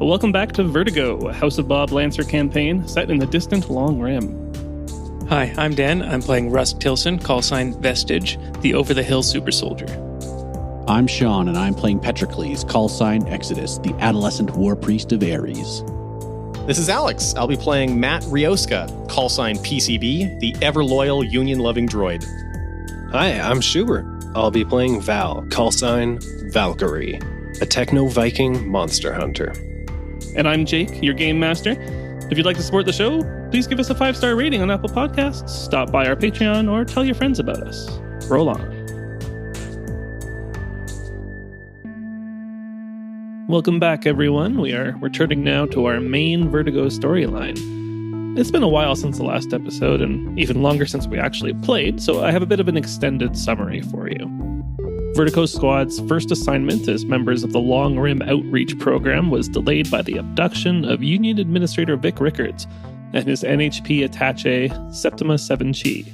Welcome back to Vertigo, a House of Bob Lancer campaign set in the distant Long Rim. Hi, I'm Dan. I'm playing Rusk Tillsen, callsign Vestige, the over-the-hill super soldier. I'm Shaun, and I'm playing Petrakles, callsign Exodus, the adolescent war priest of Ares. This is Alex. I'll be playing Matt Ryoska, callsign P.C.B, the ever-loyal union-loving droid. Hi, I'm Shubert. I'll be playing Val, callsign Valkyrie, a techno-Viking monster hunter. And I'm Jake, your game master. If you'd like to support the show, please give us a 5-star rating on Apple Podcasts, stop by our Patreon, or tell your friends about us. Roll on. Welcome back, everyone. We are returning now to our main Vertigo storyline. It's been a while since the last episode, and even longer since we actually played, so I have a bit of an extended summary for you. Vertigo Squad's first assignment as members of the Long Rim Outreach Program was delayed by the abduction of Union Administrator Vic Rickards and his NHP attaché, Septima 7Chi.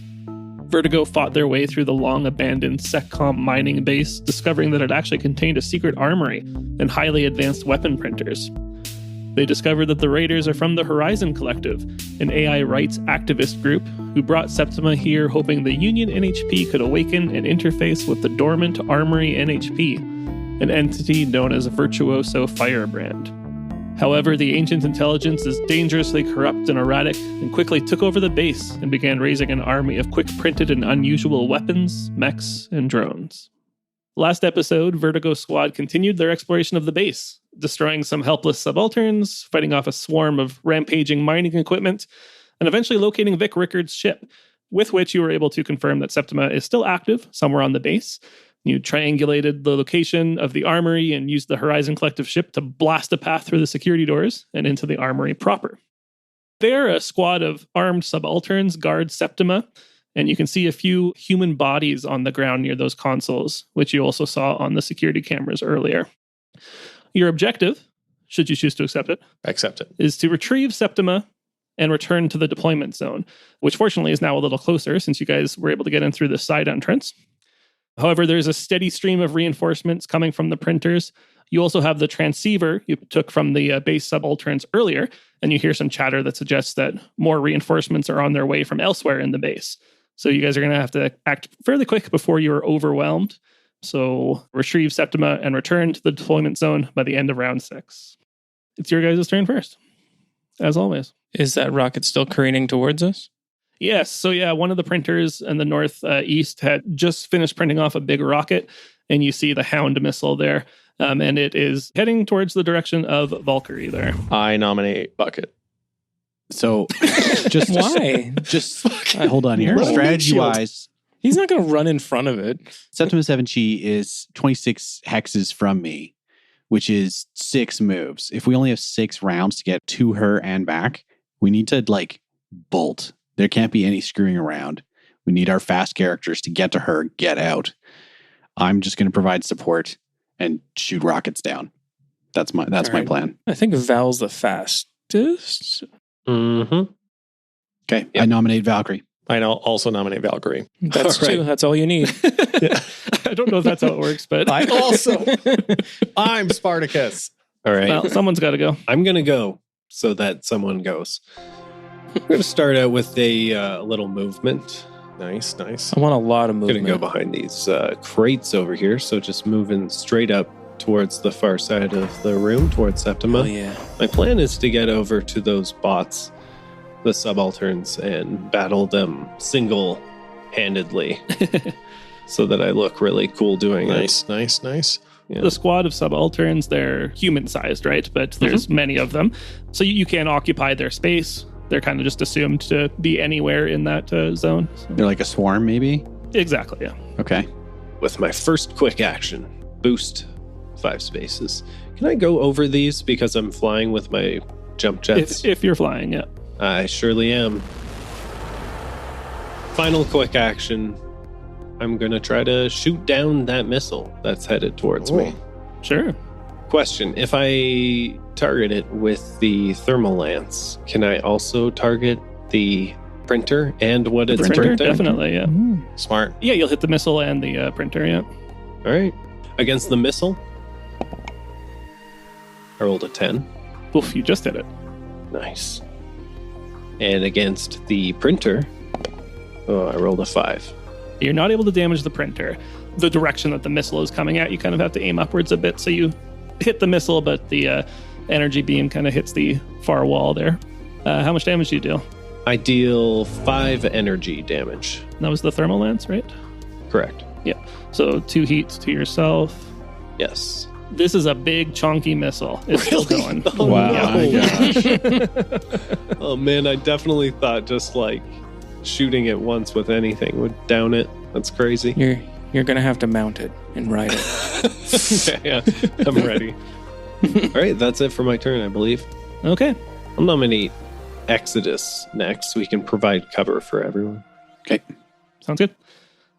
Vertigo fought their way through the long-abandoned SecCom mining base, discovering that it actually contained a secret armory and highly advanced weapon printers. They discovered that the raiders are from the Horizon Collective, an AI rights activist group who brought Septima here hoping the Union NHP could awaken and interface with the dormant Armory NHP, an entity known as Virtuoso Firebrand. However, the ancient intelligence is dangerously corrupt and erratic and quickly took over the base and began raising an army of quick-printed and unusual weapons, mechs, and drones. Last episode, Vertigo Squad continued their exploration of the base, destroying some helpless subalterns, fighting off a swarm of rampaging mining equipment, and eventually locating Vic Rickards' ship, with which you were able to confirm that Septima is still active somewhere on the base. You triangulated the location of the armory and used the Horizon Collective ship to blast a path through the security doors and into the armory proper. There, a squad of armed subalterns guard Septima, and you can see a few human bodies on the ground near those consoles, which you also saw on the security cameras earlier. Your objective, should you choose to accept it, is to retrieve Septima and return to the deployment zone, which fortunately is now a little closer since you guys were able to get in through the side entrance. However, there's a steady stream of reinforcements coming from the printers. You also have the transceiver you took from the base subalterns earlier, and you hear some chatter that suggests that more reinforcements are on their way from elsewhere in the base. So you guys are going to have to act fairly quick before you're overwhelmed. So retrieve Septima and return to the deployment zone by the end of round 6. It's your guys' turn first, as always. Is that rocket still careening towards us? Yes. So yeah, one of the printers in the northeast had just finished printing off a big rocket, and you see the Hound missile there. And it is heading towards the direction of Valkyrie there. I nominate Bucket. So, just Why? Just hold on here. Strategy-wise, He's not going to run in front of it. Septima 7Chi is 26 hexes from me, which is 6 moves. If we only have 6 rounds to get to her and back, we need to, bolt. There can't be any screwing around. We need our fast characters to get to her, get out. I'm just going to provide support and shoot rockets down. That's my plan. I think Val's the fastest. Mm-hmm. Okay, yep. I nominate Valkyrie. I also nominate Valkyrie. That's all right. 2. That's all you need. Yeah. I don't know if that's how it works, but I'm Spartacus. All right. Well, someone's got to go. I'm going to go so that someone goes. I'm going to start out with a little movement. Nice. I want a lot of movement. I'm going to go behind these crates over here. So just moving straight up towards the far side of the room, towards Septima. Oh, yeah. My plan is to get over to those bots, the subalterns, and battle them single-handedly so that I look really cool doing it. Nice. Yeah. The squad of subalterns, they're human-sized, right? But there's many of them. So you can't occupy their space. They're kind of just assumed to be anywhere in that zone. So. They're like a swarm, maybe? Exactly, yeah. Okay. With my first quick action, boost 5 spaces. Can I go over these because I'm flying with my jump jets? If you're flying, yeah. I surely am. Final quick action. I'm going to try to shoot down that missile that's headed towards me. Sure. Question, if I target it with the thermal lance, can I also target the printer and what it's printer? printing? Definitely, yeah. Smart. Yeah, you'll hit the missile and the printer, yeah. All right. Against the missile, I rolled a 10. Oof, you just hit it. Nice. And against the printer, I rolled a 5. You're not able to damage the printer. The direction that the missile is coming at, you kind of have to aim upwards a bit. So you hit the missile, but the energy beam kind of hits the far wall there. How much damage do you deal? I deal 5 energy damage. That was the thermal lance, right? Correct. Yeah. So 2 heats to yourself. Yes. This is a big, chunky missile. It's still going. Oh, Wow. no. My gosh. Oh, man, I definitely thought just like shooting it once with anything would down it. That's crazy. You're going to have to mount it and ride it. Yeah, I'm ready. All right, that's it for my turn, I believe. Okay. I'll nominate Exodus next. We can provide cover for everyone. Okay. Sounds good.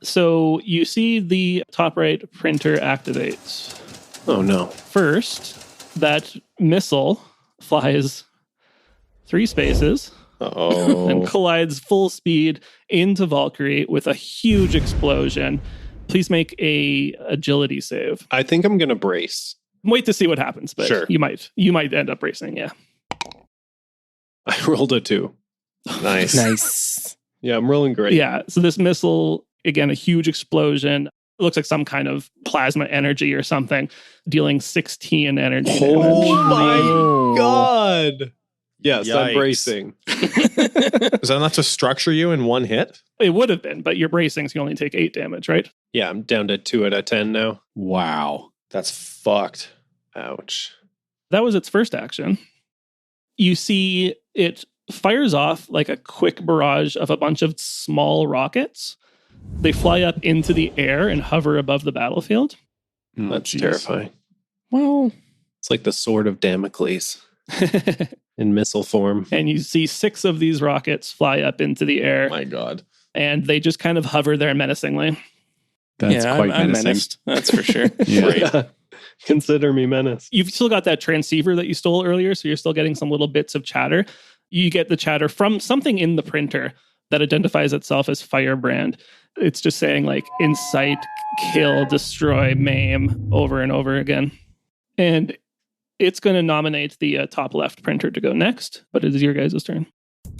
So you see the top right printer activates. Oh, no. First, that missile flies 3 spaces and Uh-oh. collides full speed into Valkyrie with a huge explosion. Please make a agility save. I think I'm going to brace. Wait to see what happens, but Sure. you might end up racing, yeah. I rolled a 2. Nice. Nice. Yeah, I'm rolling great. Yeah, so this missile, again, a huge explosion. It looks like some kind of plasma energy or something, dealing 16 energy damage. Oh my Oh. God. Yes, I'm Yikes. bracing. Is that enough to structure you in one hit? It would have been, but you're bracing, so you only take 8 damage, right? Yeah, I'm down to 2 out of 10 now. Wow. That's fucked. Ouch. That was its first action. You see it fires off like a quick barrage of a bunch of small rockets. They fly up into the air and hover above the battlefield. Oh, That's geez. terrifying. Well, It's like the sword of Damocles in missile form. And you see 6 of these rockets fly up into the air, My God. and they just kind of hover there menacingly. That's yeah, quite I'm menacing. menaced. That's for sure. Yeah. Consider me menaced. You've still got that transceiver that you stole earlier, so you're still getting some little bits of chatter. You get the chatter from something in the printer that identifies itself as Firebrand. It's just saying, like, incite, kill, destroy, maim over and over again. And it's going to nominate the top left printer to go next, but it is your guys' turn.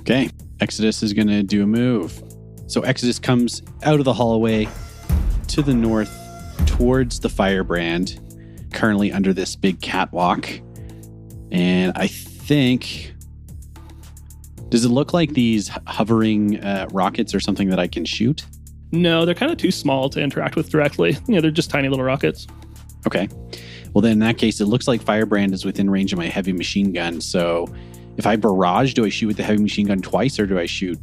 Okay. Exodus is going to do a move. So Exodus comes out of the hallway to the north towards the Firebrand, currently under this big catwalk. And I think... Does it look like these hovering rockets are something that I can shoot? No, they're kind of too small to interact with directly. Yeah, they're just tiny little rockets. Okay. Well, then in that case, it looks like Firebrand is within range of my heavy machine gun. So if I barrage, do I shoot with the heavy machine gun twice, or do I shoot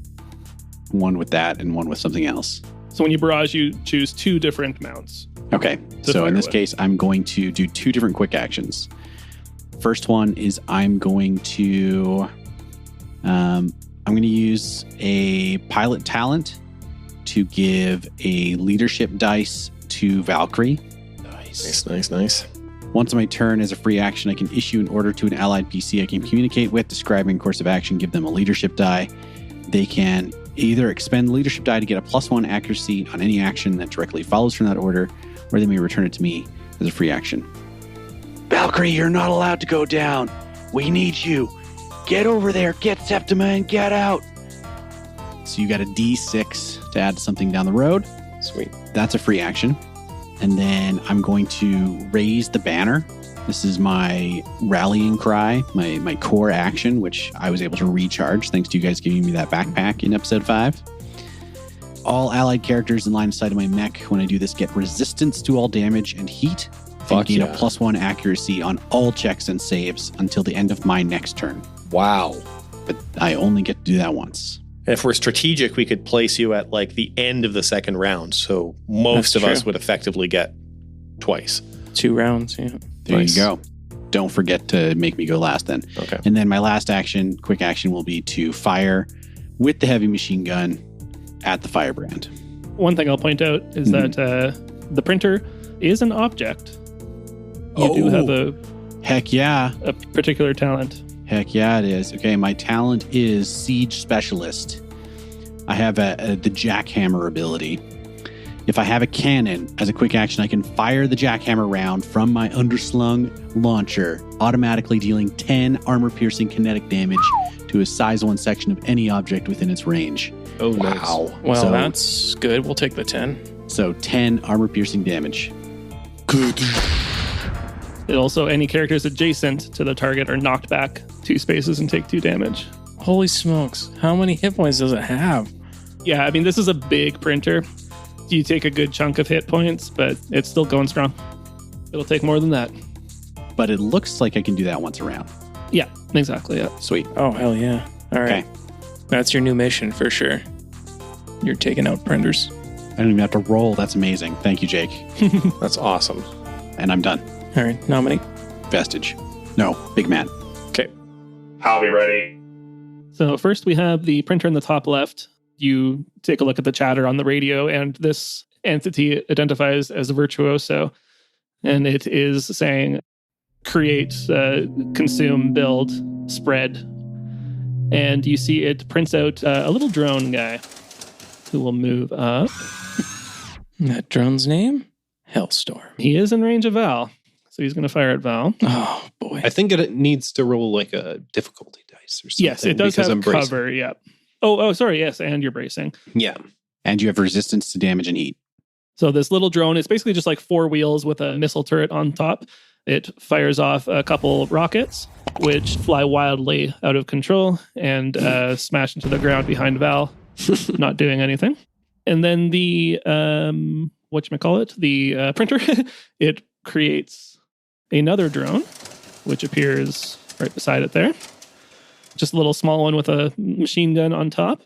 one with that and one with something else? So when you barrage, you choose 2 different mounts. Okay. To So in fire this with. case, I'm going to do 2 different quick actions. First one is I'm going to use a pilot talent to give a leadership dice to Valkyrie. Nice. Once on my turn, as a free action, I can issue an order to an allied PC I can communicate with, describing course of action, give them a leadership die. They can either expend the leadership die to get a +1 accuracy on any action that directly follows from that order, or they may return it to me as a free action. Valkyrie, you're not allowed to go down. We need you. Get over there, get Septima, and get out. So you got a D6 to add to something down the road. Sweet. That's a free action. And then I'm going to raise the banner. This is my rallying cry, my core action, which I was able to recharge thanks to you guys giving me that backpack in episode 5. All allied characters in line of sight of my mech when I do this get resistance to all damage and heat. And gain a +1 accuracy on all checks and saves until the end of my next turn. Wow. But I only get to do that once. And if we're strategic, we could place you at like the end of the second round. So most That's of us true. would effectively get twice. 2 rounds, yeah. There Nice. you go. Don't forget to make me go last then. Okay. And then my last action, quick action, will be to fire with the heavy machine gun at the Firebrand. One thing I'll point out is that the printer is an object. You do have Heck yeah. a particular talent. Heck yeah, it is. Okay, my talent is Siege Specialist. I have the Jackhammer ability. If I have a cannon, as a quick action, I can fire the jackhammer round from my underslung launcher, automatically dealing 10 armor-piercing kinetic damage to a size 1 section of any object within its range. Oh, nice. Well, that's good. We'll take the 10. So 10 armor-piercing damage. It also, any characters adjacent to the target are knocked back 2 spaces and take 2 damage. Holy smokes. How many hit points does it have? Yeah, I mean, this is a big printer. You take a good chunk of hit points, but it's still going strong. It'll take more than that. But it looks like I can do that once a round. Yeah, exactly. Yeah. Sweet. Oh, hell yeah. All right. Okay. That's your new mission for sure. You're taking out printers. I don't even have to roll. That's amazing. Thank you, Jake. That's awesome. And I'm done. All right, nominate. Vestige. No, Big Man. Okay. I'll be ready. So first we have the printer in the top left. You take a look at the chatter on the radio, and this entity identifies as Virtuoso. And it is saying, create, consume, build, spread. And you see it prints out a little drone guy who will move up. That drone's name? Hellstorm. He is in range of Val, so he's going to fire at Val. Oh, boy. I think it needs to roll like a difficulty dice or something. Yes, it does because have I'm bracing. cover, yeah. Oh, sorry, yes, and you're bracing. Yeah. And you have resistance to damage and heat. So this little drone is basically just like 4 wheels with a missile turret on top. It fires off a couple rockets, which fly wildly out of control and smash into the ground behind Val, not doing anything. And then the, whatchamacallit, the printer, it creates another drone, which appears right beside it there. Just a little small one with a machine gun on top.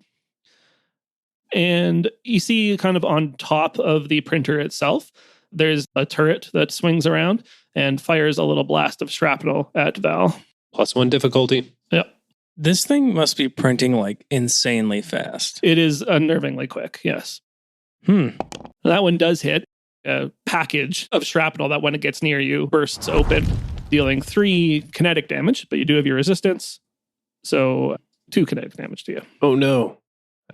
And you see kind of on top of the printer itself, there's a turret that swings around and fires a little blast of shrapnel at Val. +1 difficulty. Yep. This thing must be printing like insanely fast. It is unnervingly quick, yes. That one does hit. A package of shrapnel that when it gets near you bursts open, dealing 3 kinetic damage, but you do have your resistance. So 2 kinetic damage to you. Oh, no.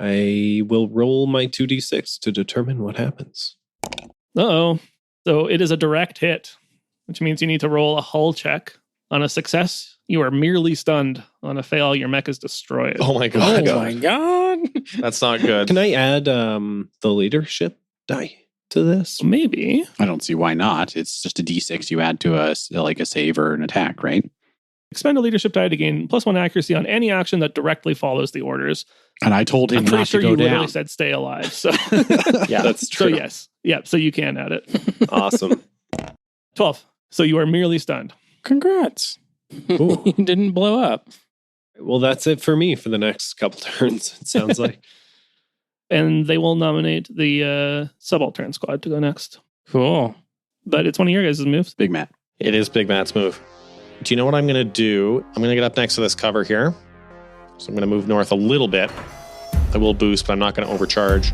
I will roll my 2d6 to determine what happens. Uh-oh. So it is a direct hit, which means you need to roll a hull check. On a success, you are merely stunned. On a fail, your mech is destroyed. Oh my god. Oh my god. That's not good. Can I add the leadership die to this? Maybe. I don't see why not. It's just a d6 you add to a save or an attack, right? Expend a leadership die to gain +1 accuracy on any action that directly follows the orders. And I told him I'm pretty not sure to go you down. literally said stay alive. So Yeah, that's true. So yes. Yeah, so you can add it. Awesome. 12. So you are merely stunned. Congrats. Ooh. You didn't blow up. Well, that's it for me for the next couple turns, it sounds like. And they will nominate the subaltern squad to go next. Cool. But it's one of your guys' moves. Big Matt. It is Big Matt's move. Do you know what I'm going to do? I'm going to get up next to this cover here. So I'm going to move north a little bit. I will boost, but I'm not going to overcharge.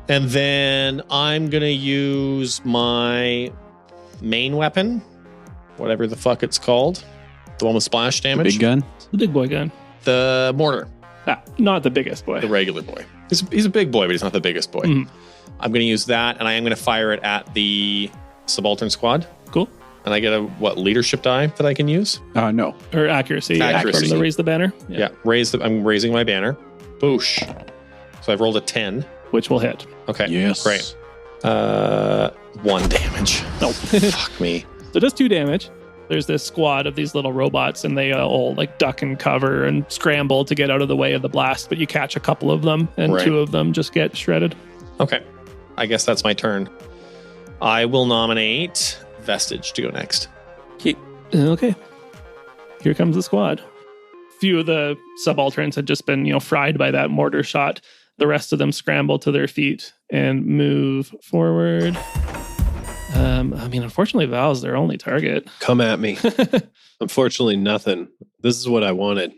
And then I'm going to use my main weapon, whatever the fuck it's called. The one with splash The damage. big gun. The big boy gun. The mortar. Not the biggest boy. The regular boy. He's a big boy, but he's not the biggest boy. Mhm. I'm going to use that, and I am going to fire it at the subaltern squad. Cool. And I get a, leadership die that I can use? No. Or accuracy. Accuracy. From the raise the banner. Yeah. I'm raising my banner. Boosh. So I've rolled a 10. Which will hit. Okay. Yes. Great. 1 damage. Nope. Fuck me. So just 2 damage. There's this squad of these little robots, and they all like duck and cover and scramble to get out of the way of the blast, but you catch a couple of them, and Right. 2 of them just get shredded. Okay. I guess that's my turn. I will nominate Vestige to go next. Okay. Here comes the squad. Few of the subalterns had just been, fried by that mortar shot. The rest of them scramble to their feet and move forward. Unfortunately, Val's their only target. Come at me. Unfortunately, nothing. This is what I wanted.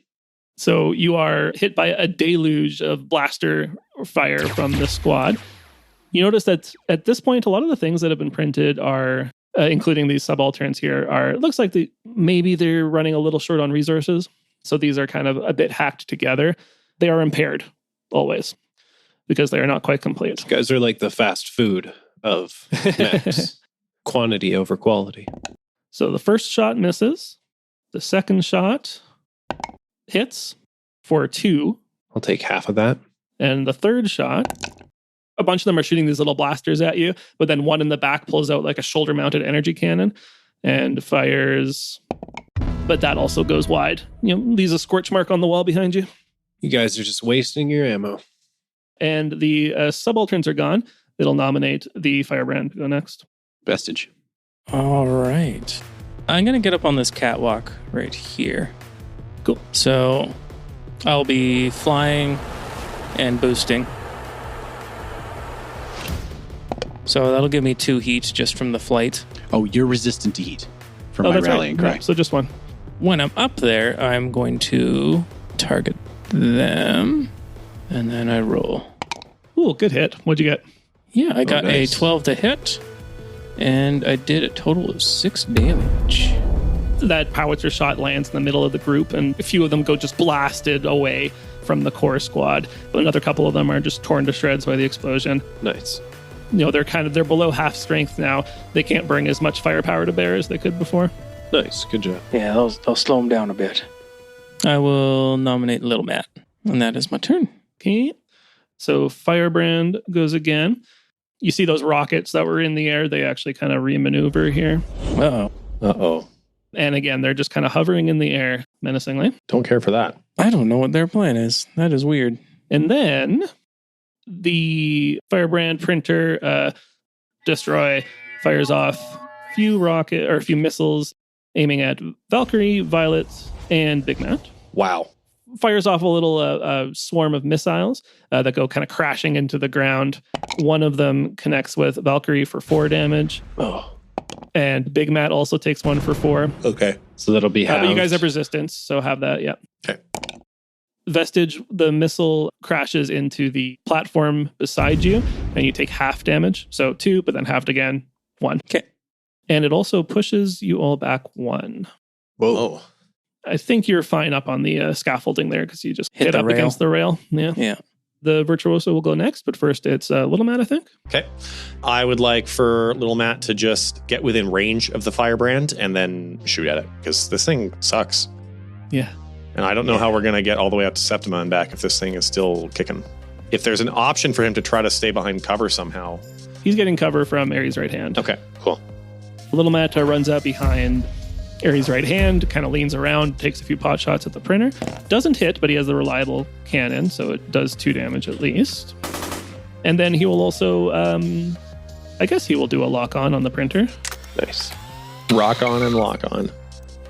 So you are hit by a deluge of blaster fire from the squad. You notice that at this point, a lot of the things that have been printed are, including these subalterns here, it looks like maybe they're running a little short on resources. So these are kind of a bit hacked together. They are impaired, always. because they are not quite complete. These guys are like the fast food of mechs. Quantity over quality. So the first shot misses. The second shot hits for 2. I'll take half of that. And the third shot, a bunch of them are shooting these little blasters at you, but then one in the back pulls out like a shoulder-mounted energy cannon and fires. But that also goes wide. Leaves a scorch mark on the wall behind you. You guys are just wasting your ammo. And the subalterns are gone. It'll nominate the Firebrand to go next. Vestige. All right. I'm going to get up on this catwalk right here. Cool. So I'll be flying and boosting. So that'll give me 2 heat just from the flight. Oh, you're resistant to heat from my rallying cry. Yeah, so just 1. When I'm up there, I'm going to target them. And then I roll. Ooh, good hit. What'd you get? Yeah, I got nice. a 12 to hit. And I did a total of 6 damage. That howitzer shot lands in the middle of the group, and a few of them go just blasted away from the core squad. But another couple of them are just torn to shreds by the explosion. Nice. They're below half strength now. They can't bring as much firepower to bear as they could before. Nice. Good job. Yeah, they'll slow them down a bit. I will nominate Little Matt. And that is my turn. Okay. So Firebrand goes again. You see those rockets that were in the air, they actually kind of re-maneuver here. Uh-oh. Uh-oh. And again, they're just kind of hovering in the air menacingly. Don't care for that. I don't know what their plan is. That is weird. And then the Firebrand printer destroy fires off a few missiles aiming at Valkyrie, Violet, and Big Matt. Wow. Fires off a little swarm of missiles that go kind of crashing into the ground. One of them connects with Valkyrie for 4 damage. Oh. And Big Matt also takes 1 for 4. Okay. So that'll be halved. But you guys have resistance, so have that, yeah. Okay. Vestige, the missile crashes into the platform beside you, and you take half damage. So 2, but then halved again, 1. Okay. And it also pushes you all back 1. Whoa. I think you're fine up on the scaffolding there because you just Hit get the up rail. against the rail. Yeah. Yeah. The Virtuoso will go next, but first it's Little Matt, I think. Okay. I would like for Little Matt to just get within range of the Firebrand and then shoot at it, because this thing sucks. Yeah. And I don't know how we're going to get all the way up to Septima and back if this thing is still kicking. If there's an option for him to try to stay behind cover somehow. He's getting cover from Ares' right hand. Okay, cool. Little Matt runs out behind Ares' right hand, kind of leans around, takes a few pot shots at the printer. Doesn't hit, but he has the reliable cannon, so it does 2 damage at least. And then he will also, I guess he will do a lock-on on the printer. Nice. Rock on and lock on.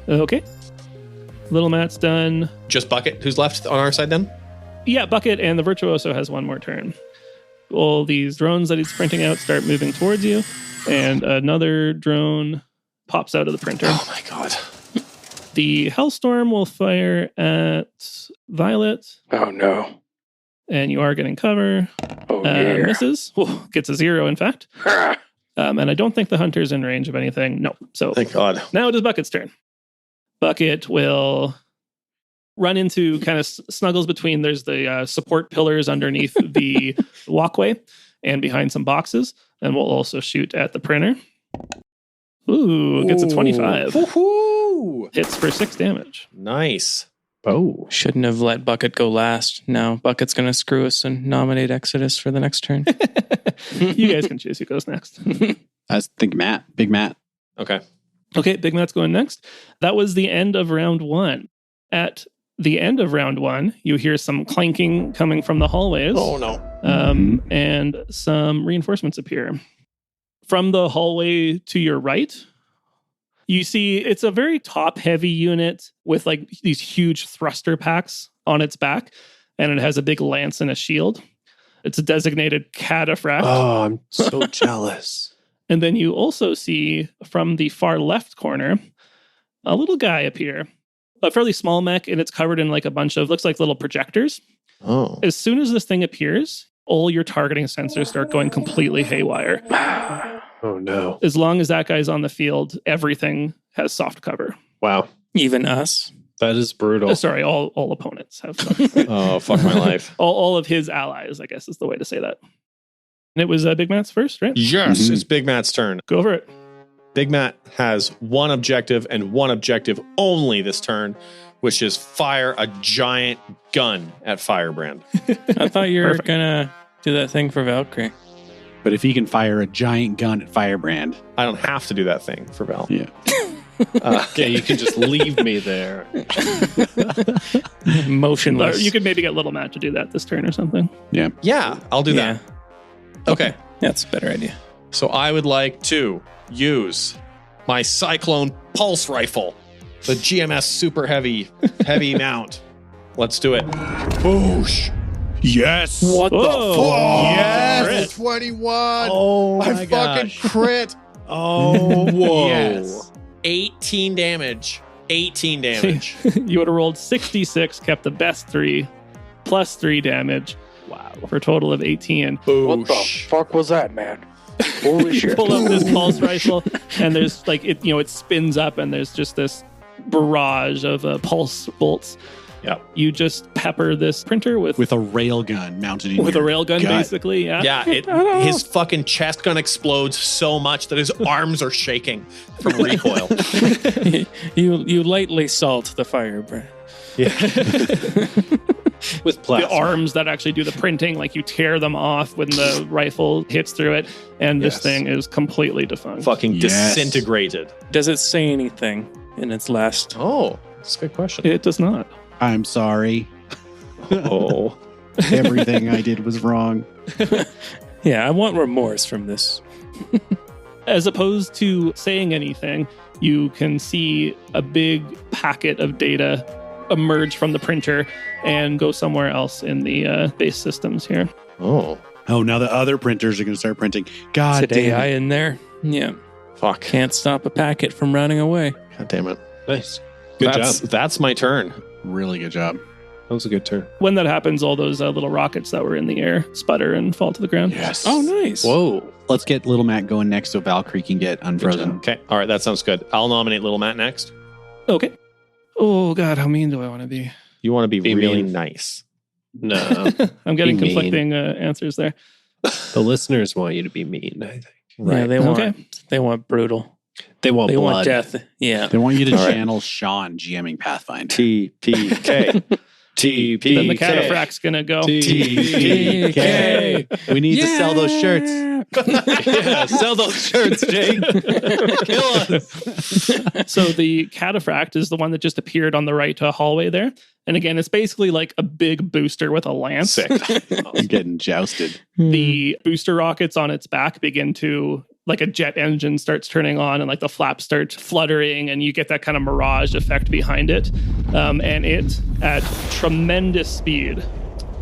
Okay. Little Matt's done. Just Bucket, who's left on our side then? Yeah, Bucket and the Virtuoso has 1 more turn. All these drones that he's printing out start moving towards you, and another drone pops out of the printer. Oh my god. The Hellstorm will fire at Violet, Oh, no. and you are getting cover. Oh, yeah. Misses. Well, gets a 0, in fact. And I don't think the Hunter's in range of anything. No. So Thank god. now it is Bucket's turn. Bucket will run into, kind of snuggles between, there's the support pillars underneath the walkway and behind some boxes, and will also shoot at the printer. Ooh, gets a 25. Woohoo! Hits for 6 damage. Nice. Oh. Shouldn't have let Bucket go last. Now Bucket's going to screw us and nominate Exodus for the next turn. You guys can choose who goes next. I think Matt. Big Matt. Okay. Okay, Big Matt's going next. That was the end of round 1. At the end of round 1, you hear some clanking coming from the hallways. Oh no. And some reinforcements appear. From the hallway to your right, you see it's a very top-heavy unit with like these huge thruster packs on its back, and it has a big lance and a shield. It's a designated cataphract. Oh, I'm so jealous. And then you also see from the far left corner a little guy appear. A fairly small mech, and it's covered in like a bunch of, looks like little projectors. Oh. As soon as this thing appears, all your targeting sensors start going completely haywire. Oh, no. As long as that guy's on the field, everything has soft cover. Wow. Even us. That is brutal. Sorry, all opponents have done. Oh, fuck my life. all of his allies, I guess is the way to say that. And it was Big Matt's first, right? Yes, it's Big Matt's turn. Go for it. Big Matt has one objective and one objective only this turn, which is fire a giant gun at Firebrand. I thought you were Perfect. gonna do that thing for Valkyrie. But if he can fire a giant gun at Firebrand, I don't have to do that thing for Val. yeah. Okay, you can just leave me there. Motionless. Or you could maybe get Little Matt to do that this turn or something. Yeah, I'll do that. Okay. That's a better idea. So I would like to use my Cyclone Pulse Rifle, the GMS Super Heavy mount. Let's do it. Boosh. Yes. What Whoa. Yes. 21. Oh I fucking crit. Oh, Whoa. yes. 18 damage. 18 damage. You would have rolled 66, kept the best 3, plus 3 damage. Wow. For a total of 18. Boosh. What the fuck was that, man? Holy shit. Pull up this pulse rifle, and there's like it spins up, and there's just this barrage of pulse bolts. Yep. You just pepper this printer with With a railgun mounted in a your railgun, gut. basically. Yeah. Yeah, his fucking chest gun explodes so much that his arms are shaking from recoil. you lightly salt the Firebrand. With The plasma. arms that actually do the printing, like you tear them off when the rifle hits through it, and this Yes. thing is completely defunct. Fucking Yes. disintegrated. Does it say anything in its last? Oh, that's a good question. It does not. I'm sorry. Oh. Everything I did was wrong. Yeah, I want remorse from this. As opposed to saying anything, you can see a big packet of data emerge from the printer and go somewhere else in the base systems here. Oh. Oh, now the other printers are going to start printing. God Is it damn AI it. in there? Yeah. Fuck. Can't stop a packet from running away. God damn it. Nice. Good job. That's my turn. Really good job. That was a good turn. When that happens, all those little rockets that were in the air sputter and fall to the ground. Yes. Oh, nice. Whoa. Let's get Little Matt going next so Valkyrie can get unfrozen. Okay. All right. That sounds good. I'll nominate Little Matt next. Okay. Oh, God, how mean do I want to be? You want to be really mean. nice. No. I'm getting Be mean. conflicting answers there. The listeners want you to be mean, I think. Yeah, they want Okay. they want brutal. They want They blood. want death. Yeah. They want you to All right. channel Shaun GMing Pathfinder. TPK. TPK. Then the cataphract's going to go. TPK. We need to sell those shirts. Yeah, sell those shirts, Jake. Kill us. So the cataphract is the one that just appeared on the right hallway there. And again, it's basically like a big booster with a lance. Sick. I'm getting jousted. The booster rockets on its back begin to, like a jet engine starts turning on and like the flaps start fluttering and you get that kind of mirage effect behind it. And it, at tremendous speed,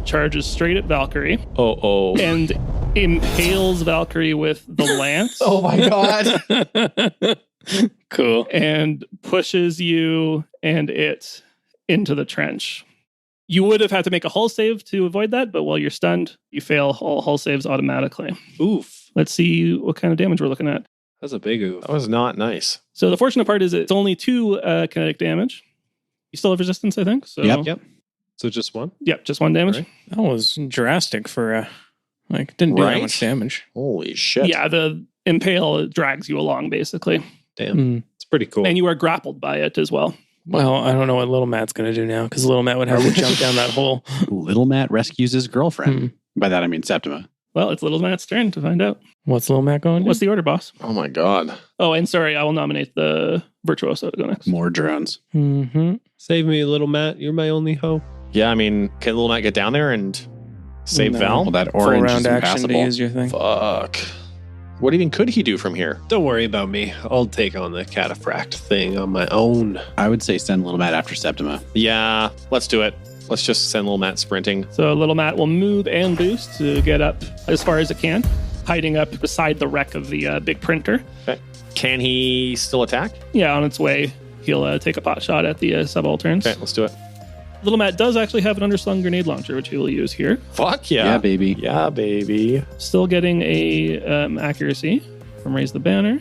charges straight at Valkyrie Oh. and impales Valkyrie with the lance. Oh my God. Cool. And pushes you and it into the trench. You would have had to make a hull save to avoid that, but while you're stunned, you fail all hull saves automatically. Oof. Let's see what kind of damage we're looking at. That's a big oof. That was not nice. So the fortunate part is it's only 2 kinetic damage. You still have resistance, I think. So Yep. So just one? Yep, just 1 damage. Right. That was drastic for didn't do that Right? much damage. Holy shit. Yeah, the impale drags you along basically, Damn. It's pretty cool. and you are grappled by it as well. Well, I don't know what Little Matt's going to do now because Little Matt would have to jump down that hole. Little Matt rescues his girlfriend. By that I mean Septima. Well, it's Little Matt's turn to find out. What's Little Matt going to do? What's the order, boss? Oh my God. Oh, and sorry, I will nominate the Virtuoso to go next. More drones. Mm-hmm. Save me, little Matt. You're my only hope. Yeah, I mean, can Little Matt get down there and save No. Val? Well, that Full orange round is action to impassable. use your thing. Fuck. What even could he do from here? Don't worry about me. I'll take on the cataphract thing on my own. I would say send Little Matt after Septima. Yeah, let's do it. Let's just send Little Matt sprinting. So Little Matt will move and boost to get up as far as it can, hiding up beside the wreck of the big printer. Can he still attack? Yeah, on its way, he'll take a pot shot at the subalterns. Okay, let's do it. Little Matt does actually have an underslung grenade launcher, which he will use here. Fuck yeah. Yeah, baby. Yeah, baby. Still getting a accuracy from Raise the Banner.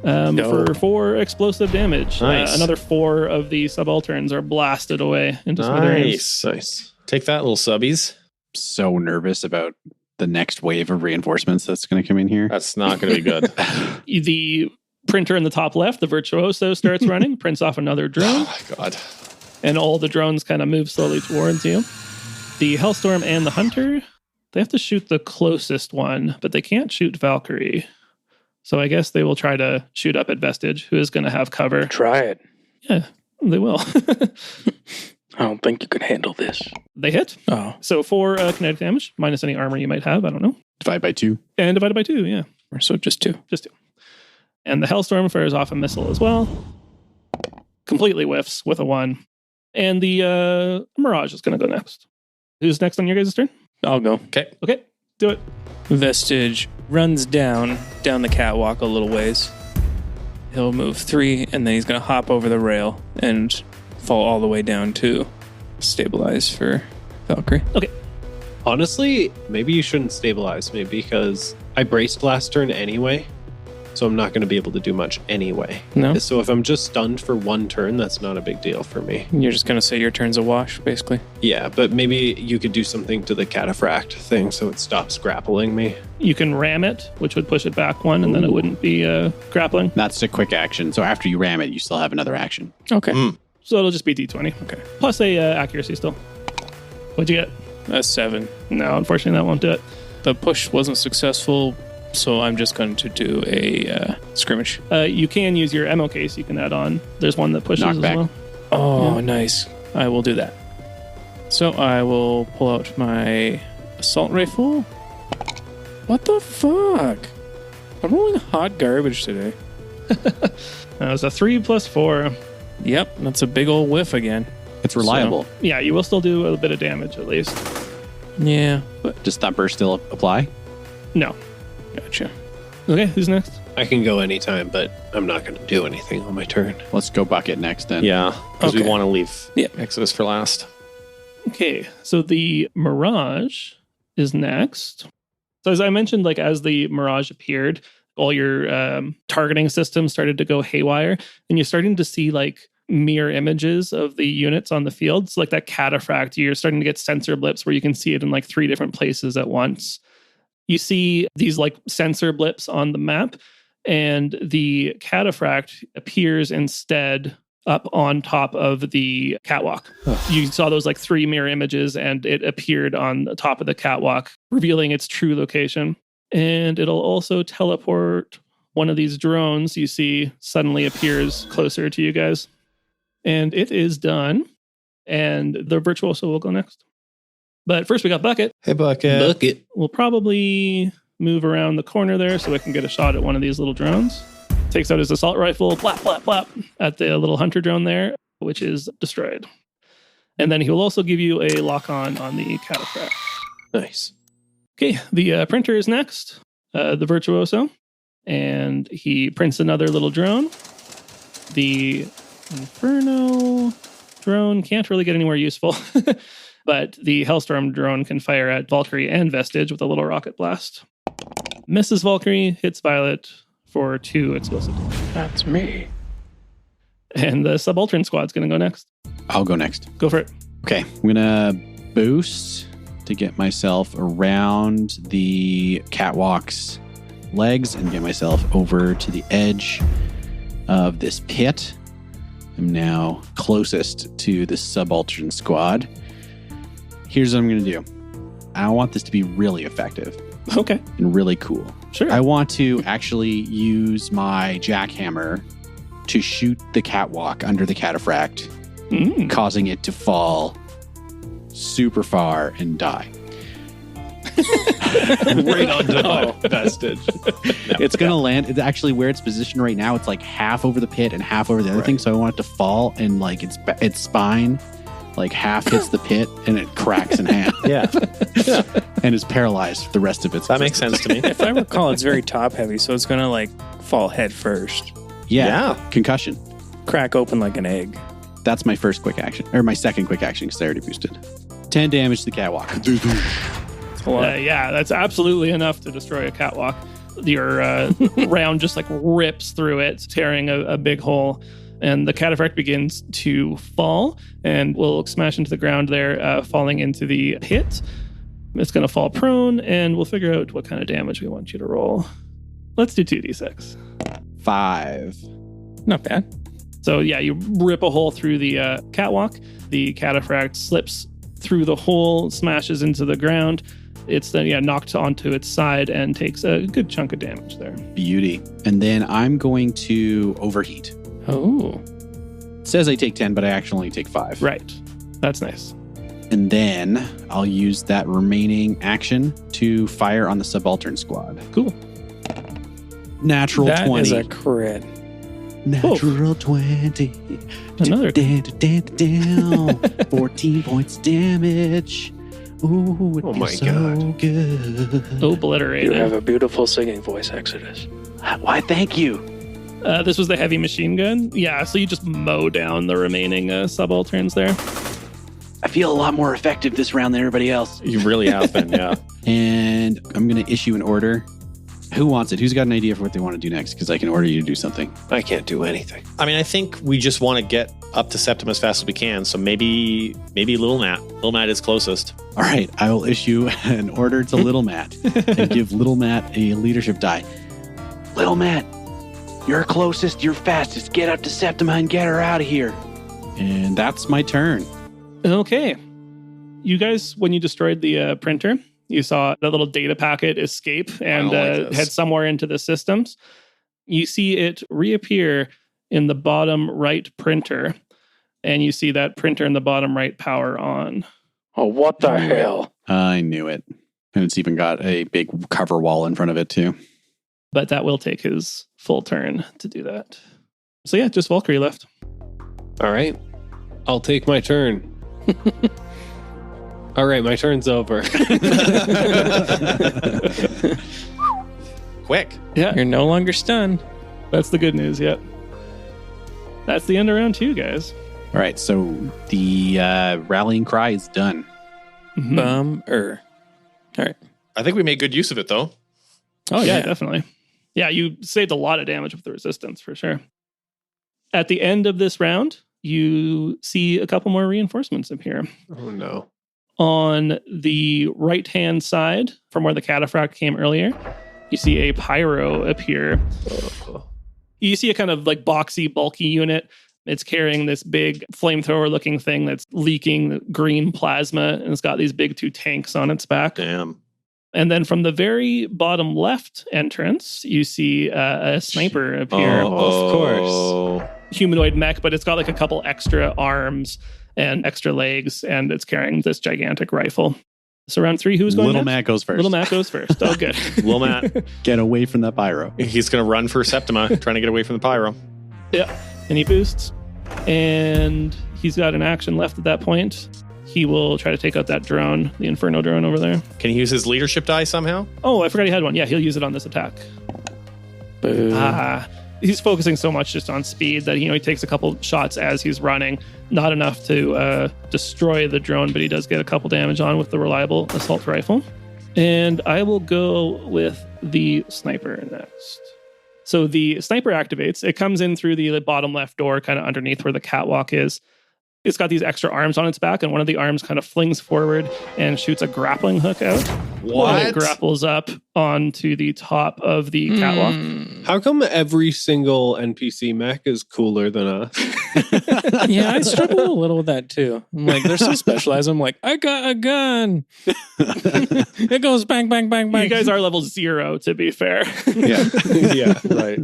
for 4 explosive damage. Nice. Another 4 of the subalterns are blasted away into smithereens. Nice. Take that, little subbies. So nervous about the next wave of reinforcements that's going to come in here. That's not going to be good. The printer in the top left, the Virtuoso, starts running, prints off another drone, Oh, my God. and all the drones kind of move slowly towards you. The Hellstorm and the Hunter, they have to shoot the closest one, but they can't shoot Valkyrie. So I guess they will try to shoot up at Vestige, who is going to have cover. Try it. Yeah, they will. I don't think you can handle this. They hit. Oh. So 4 kinetic damage, minus any armor you might have. I don't know. Divide by 2. And divided by 2, yeah. So just 2. Just 2. And the Hellstorm fires off a missile as well. Completely whiffs with a 1. And the Mirage is going to go next. Who's next on your guys' turn? I'll go. Okay. Okay, do it. Vestige runs down the catwalk a little ways. He'll move 3, and then he's going to hop over the rail and fall all the way down to stabilize for Valkyrie. Okay. Honestly, maybe you shouldn't stabilize me because I braced last turn anyway. So I'm not going to be able to do much anyway. No? So if I'm just stunned for 1 turn, that's not a big deal for me. You're just going to say your turn's a wash, basically? Yeah, but maybe you could do something to the cataphract thing so it stops grappling me. You can ram it, which would push it back 1, and then it wouldn't be grappling. That's a quick action. So after you ram it, you still have another action. Okay. So it'll just be D20. Okay. Plus a accuracy still. What'd you get? A 7. No, unfortunately that won't do it. The push wasn't successful, so I'm just going to do a skirmish. You can use your ammo case you can add on. There's one that pushes Knockback. as well. Oh, Yeah. nice. I will do that. So I will pull out my assault rifle. What the fuck? I'm rolling hot garbage today. That was a 3 plus 4. Yep, that's a big old whiff again. It's reliable. Yeah, you will still do a bit of damage at least. Yeah, but Does Thumper still apply? No. gotcha. Okay, who's next? I can go anytime, but I'm not going to do anything on my turn. Let's go Bucket next then. Yeah, because we Okay. want to leave Yep. Exodus for last. Okay, so the Mirage is next. So as I mentioned, like as the Mirage appeared, all your targeting systems started to go haywire, and you're starting to see like mirror images of the units on the field. So like that cataphract, you're starting to get sensor blips where you can see it in like 3 different places at once. You see these like sensor blips on the map, and the cataphract appears instead up on top of the catwalk. You saw those like 3 mirror images, and it appeared on the top of the catwalk, revealing its true location. And it'll also teleport one of these drones you see suddenly appears closer to you guys. And it is done. And the Virtuoso will go next. But first we got Bucket. Hey, Bucket. Bucket. We'll probably move around the corner there so we can get a shot at one of these little drones. Takes out his assault rifle, plap, plap, plap, at the little hunter drone there, which is destroyed. And then he will also give you a lock-on the cataphract. Nice. Okay, the printer is next, the Virtuoso, and he prints another little drone. The Inferno drone can't really get anywhere useful, but the Hellstorm drone can fire at Valkyrie and Vestige with a little rocket blast. Misses Valkyrie, hits Violet for 2 explosive damage. That's me. And the Subaltern Squad's going to go next. I'll go next. Go for it. Okay, I'm going to boost to get myself around the catwalk's legs and get myself over to the edge of this pit. I'm now closest to the Subaltern Squad. Here's what I'm going to do. I want this to be really effective Okay, and really cool. sure. I want to actually use my jackhammer to shoot the catwalk under the cataphract, causing it to fall super far and die. Right onto Vestige. It's going to land. It's actually where it's positioned right now. It's like half over the pit and half over the other thing. So I want it to fall, and like its spine, like half hits the pit and it cracks in half Yeah, and is paralyzed for the rest of its that makes existence. sense to me. If I recall, it's very top heavy, so it's going to like fall head first. Yeah. Concussion. Crack open like an egg. That's my first quick action, or my second quick action because I already boosted. 10 damage to the catwalk. It's a lot. Yeah, that's absolutely enough to destroy a catwalk. Your round just like rips through it, tearing a big hole. And the cataphract begins to fall and will smash into the ground there, falling into the pit. It's going to fall prone, and we'll figure out what kind of damage we want you to roll. Let's do 2d6. 5. Not bad. So yeah, you rip a hole through the catwalk. The cataphract slips through the hole, smashes into the ground. It's then knocked onto its side and takes a good chunk of damage there. Beauty. And then I'm going to overheat. Oh. It says I take 10, but I actually only take 5. Right. That's nice. And then I'll use that remaining action to fire on the subaltern squad. Cool. Natural That 20. is a crit. Natural 20. Another. 14 points damage. Ooh, it Oh feels my so God. good. Obliterated. You have a beautiful singing voice, Exodus. Why, thank you. This was the heavy machine gun. Yeah, so you just mow down the remaining subalterns there. I feel a lot more effective this round than everybody else. You really have been, yeah. And I'm going to issue an order. Who wants it? Who's got an idea for what they want to do next? Because I can order you to do something. I can't do anything. I mean, I think we just want to get up to Septim as fast as we can. So maybe Little Matt. Little Matt is closest. All right, I will issue an order to Little Matt and give Little Matt a leadership die. Little Matt, you're closest, you're fastest. Get up to Septima and get her out of here. And that's my turn. Okay. You guys, when you destroyed the printer, you saw that little data packet escape and head somewhere into the systems. You see it reappear in the bottom right printer, and you see that printer in the bottom right power on. Oh, what the hell? I knew it. And it's even got a big cover wall in front of it, too. But that will take his full turn to do that. So yeah, just Valkyrie left. All right. I'll take my turn. All right, my turn's over. Quick. Yeah, You're no longer stunned. that's the good news, yep. That's the end of round 2, guys. All right, so the rallying cry is done. Mhm. Bummer. All right. I think we made good use of it, though. Oh, yeah, definitely. Yeah, you saved a lot of damage with the resistance, for sure. At the end of this round, you see a couple more reinforcements appear. Oh, no. On the right-hand side, from where the cataphract came earlier, you see a pyro appear. Oh. You see a kind of like boxy, bulky unit. It's carrying this big flamethrower-looking thing that's leaking green plasma, and it's got these big 2 tanks on its back. Damn. And then from the very bottom left entrance, you see a sniper appear. Of course. Humanoid mech, but it's got like a couple extra arms and extra legs, and it's carrying this gigantic rifle. So round 3, who's going Little next? Matt goes first. Little Matt goes first. Oh, good. Little Matt. Get away from that pyro. He's going to run for Septima, trying to get away from the pyro. Yeah. And he boosts. And he's got an action left at that point. He will try to take out that drone, the Inferno drone over there. Can he use his leadership die somehow? Oh, I forgot he had one. Yeah, he'll use it on this attack. Boo. He's focusing so much just on speed that he takes a couple shots as he's running. Not enough to destroy the drone, but he does get a couple damage on with the reliable assault rifle. And I will go with the sniper next. So the sniper activates. It comes in through the bottom left door, kind of underneath where the catwalk is. It's got these extra arms on its back, and one of the arms kind of flings forward and shoots a grappling hook out. What? And it grapples up onto the top of the catwalk. How come every single NPC mech is cooler than us? Yeah, I struggle a little with that too. I'm like, they're so specialized. I'm like, I got a gun. It goes bang, bang, bang, bang. You guys are level 0, to be fair. Yeah. Yeah, right.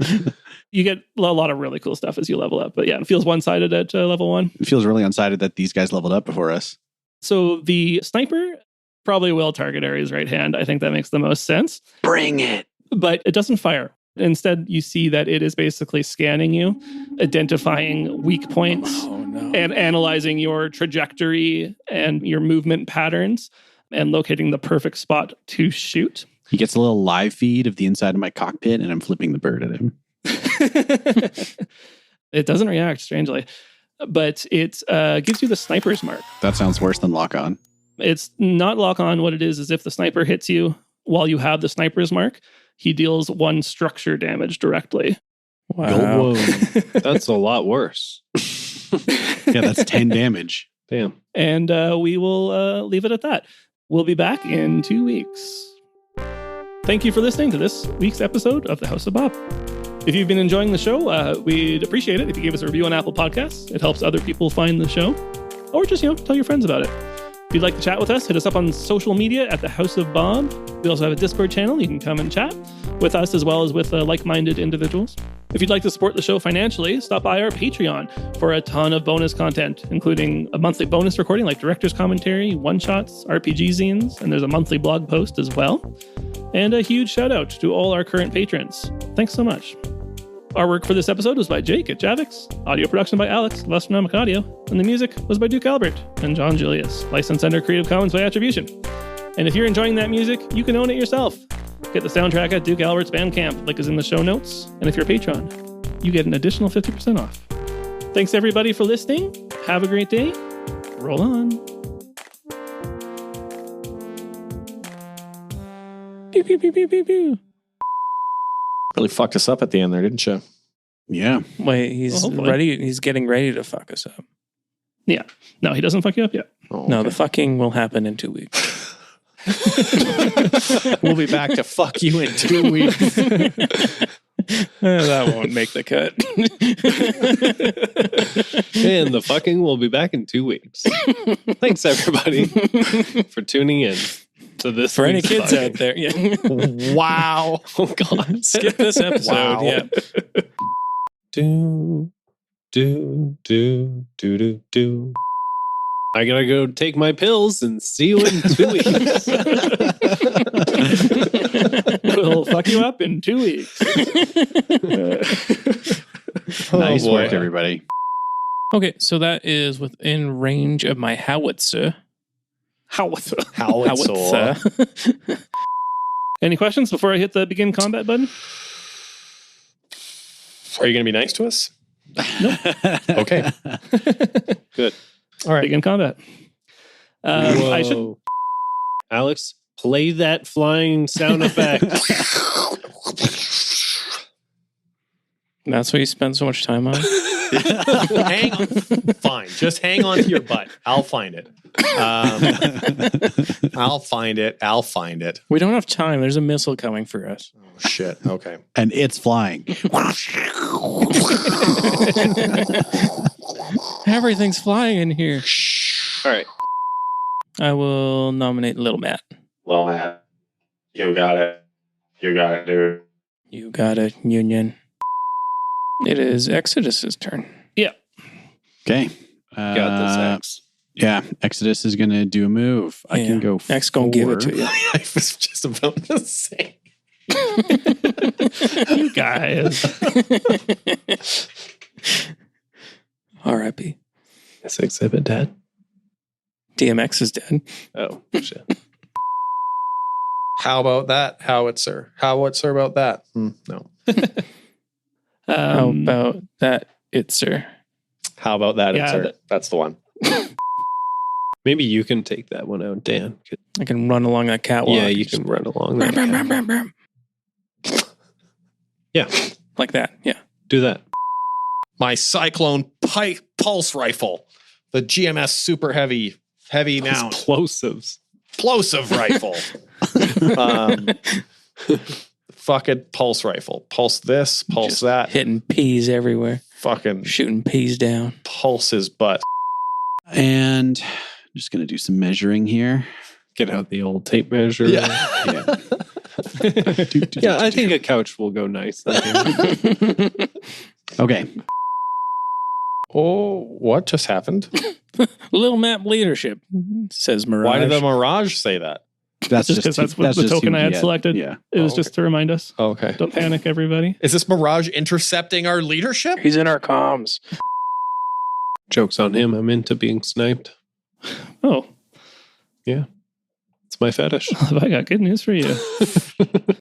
You get a lot of really cool stuff as you level up. But yeah, it feels one-sided at level 1. It feels really unsided that these guys leveled up before us. So the sniper probably will target Ares' right hand. I think that makes the most sense. Bring it. But it doesn't fire. Instead, you see that it is basically scanning you, identifying weak points, and analyzing your trajectory and your movement patterns, and locating the perfect spot to shoot. He gets a little live feed of the inside of my cockpit, and I'm flipping the bird at him. It doesn't react, strangely. But it gives you the sniper's mark. That sounds worse than lock on. It's not lock on. What it is if the sniper hits you while you have the sniper's mark, he deals 1 structure damage directly. Wow. Whoa. That's a lot worse. Yeah, that's 10 damage. Damn. And we will leave it at that. We'll be back in 2 weeks. Thank you for listening to this week's episode of The House of Bob. If you've been enjoying the show, we'd appreciate it if you gave us a review on Apple Podcasts. It helps other people find the show. Or just, tell your friends about it. If you'd like to chat with us, hit us up on social media at The House of Bob. We also have a Discord channel. You can come and chat with us as well as with like-minded individuals. If you'd like to support the show financially, stop by our Patreon for a ton of bonus content, including a monthly bonus recording like director's commentary, one-shots, RPG zines, and there's a monthly blog post as well. And a huge shout out to all our current patrons. Thanks so much. Artwork for this episode was by Jake at Javix, audio production by Alex of Astronomic Audio, and the music was by Duke Albert and John Julius, licensed under Creative Commons by Attribution. And if you're enjoying that music, you can own it yourself. Get the soundtrack at Duke Albert's Bandcamp, link is in the show notes, and if you're a patron, you get an additional 50% off. Thanks everybody for listening. Have a great day. Roll on. Pew, pew, pew, pew, pew, pew. Really fucked us up at the end there, didn't you? Yeah. Wait, he's hopefully. ready. He's getting ready to fuck us up. Yeah. No, he doesn't fuck you up yet. Oh, No, okay. the fucking will happen in 2 weeks. We'll be back to fuck you in 2 weeks. That won't make the cut. And the fucking will be back in 2 weeks. Thanks, everybody, for tuning in to this. For any week's kids fucking. out there, yeah. Wow. Oh, God. Skip this episode. Wow. Yeah. Do, do, do, do, do, do. I gotta go take my pills and see you in 2 weeks. We'll fuck you up in 2 weeks. Nice boy. work, everybody. Okay, so that is within range of my howitzer. Howitzer. Howitzer. Any questions before I hit the begin combat button? Are you going to be nice to us? Okay. Good. All right. Begin combat. I should. Whoa. Alex, play that flying sound effect. That's what you spend so much time on? Hang on. Fine. Just hang on to your butt. I'll find it. I'll find it. We don't have time. There's a missile coming for us. Oh, shit. Okay. And it's flying. Everything's flying in here. All right. I will nominate Little Matt. Well, man, you got it. You got it, dude. You got it, Union. It is Exodus's turn. Okay. Got this, X. Yeah, Exodus is going to do a move. I Yeah. can go X gonna give it 4. to you. I was just about to say. You guys. R.I.P. Is Exhibit dead? DMX is dead. Oh, shit. How about that, howitzer? Howitzer about that? No. How about that, Itzer? How about that, Yeah, Itzer? That's the one. Maybe you can take that one out, Dan. I can run along that catwalk. Yeah, you can run along Brum, that. brum, brum, brum, brum. Yeah, Like that, yeah. do that. My Cyclone Pulse Rifle. The GMS Super Heavy Mount. Explosives. Explosive Rifle. Fucking Pulse Rifle. Pulse this, pulse Just that. Hitting peas everywhere. Fucking Shooting peas down. pulse his butt. And I'm just going to do some measuring here. Get out the old tape measure. Yeah. Yeah, I think a couch will go nice. Okay. Oh, what just happened? Little map leadership, says Mirage. Why did the Mirage say that? That's Just because that's what the just token who I had he selected. Yeah. It was Oh, just to remind us. Okay. Don't panic, everybody. Is this Mirage intercepting our leadership? He's in our comms. Joke's on him. I'm into being sniped. Oh, It's my fetish. I got good news for you.